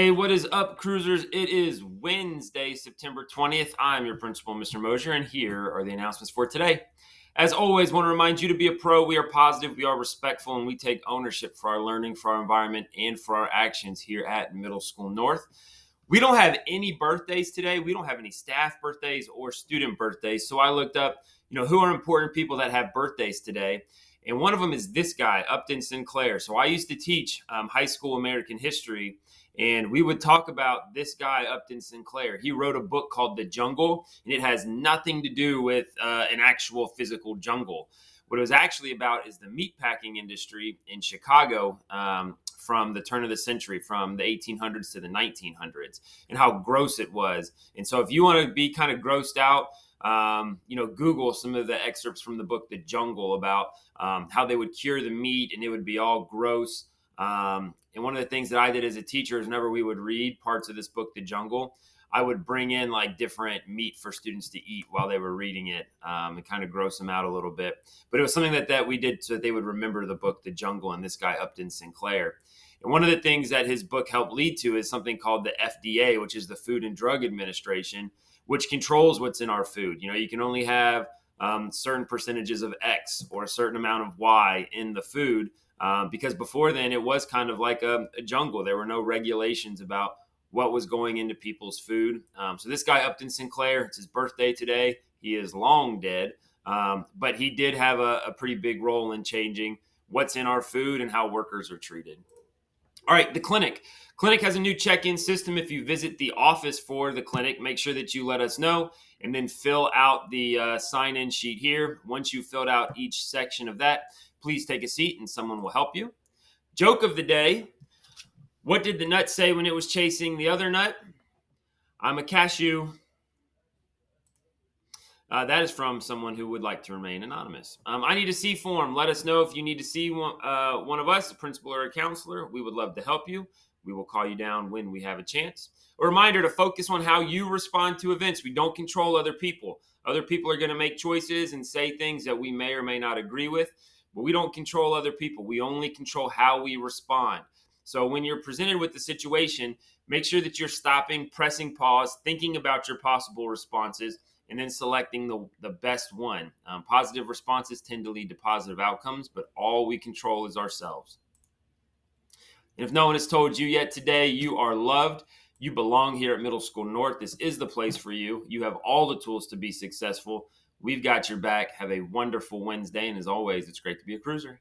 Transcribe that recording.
Hey, what is up, cruisers? It is Wednesday, September 20th. I'm your principal, Mr. Mosier, and here are the announcements for today. As always, want to remind you to be a pro. We are positive, we are respectful, and we take ownership for our learning, for our environment, and for our actions here at Middle School North. We don't have any birthdays today. We don't have any staff birthdays or student birthdays. So I looked up, who are important people that have birthdays today. And one of them is this guy, Upton Sinclair. So I used to teach high school American history, and we would talk about this guy, Upton Sinclair. He wrote a book called The Jungle, and it has nothing to do with an actual physical jungle. What it was actually about is the meatpacking industry in Chicago from the turn of the century, from the 1800s to the 1900s, and how gross it was. And so if you want to be kind of grossed out, Google some of the excerpts from the book The Jungle about how they would cure the meat and it would be all gross. And one of the things that I did as a teacher is whenever we would read parts of this book, The Jungle, I would bring in like different meat for students to eat while they were reading it and kind of gross them out a little bit. But it was something that we did so that they would remember the book, The Jungle, and this guy, Upton Sinclair. And one of the things that his book helped lead to is something called the FDA, which is the Food and Drug Administration, which controls what's in our food. You can only have certain percentages of X or a certain amount of Y in the food. Because before then, it was kind of like a jungle. There were no regulations about what was going into people's food. So this guy, Upton Sinclair, it's his birthday today. He is long dead, but he did have a pretty big role in changing what's in our food and how workers are treated. All right, the clinic. Clinic has a new check-in system. If you visit the office for the clinic, make sure that you let us know and then fill out the sign-in sheet here. Once you've filled out each section of that, please take a seat and someone will help you. Joke of the day. What did the nut say when it was chasing the other nut? I'm a cashew. That is from someone who would like to remain anonymous. I need a C form. Let us know if you need to see one of us, a principal or a counselor. We would love to help you. We will call you down when we have a chance. A reminder to focus on how you respond to events. We don't control other people. Other people are going to make choices and say things that we may or may not agree with, but we don't control other people. We only control how we respond. So when you're presented with the situation, make sure that you're stopping, pressing pause, thinking about your possible responses, and then selecting the best one. Positive responses tend to lead to positive outcomes, but all we control is ourselves. And if no one has told you yet today, you are loved. You belong here at Middle School North. This is the place for you. You have all the tools to be successful. We've got your back. Have a wonderful Wednesday. And as always, it's great to be a cruiser.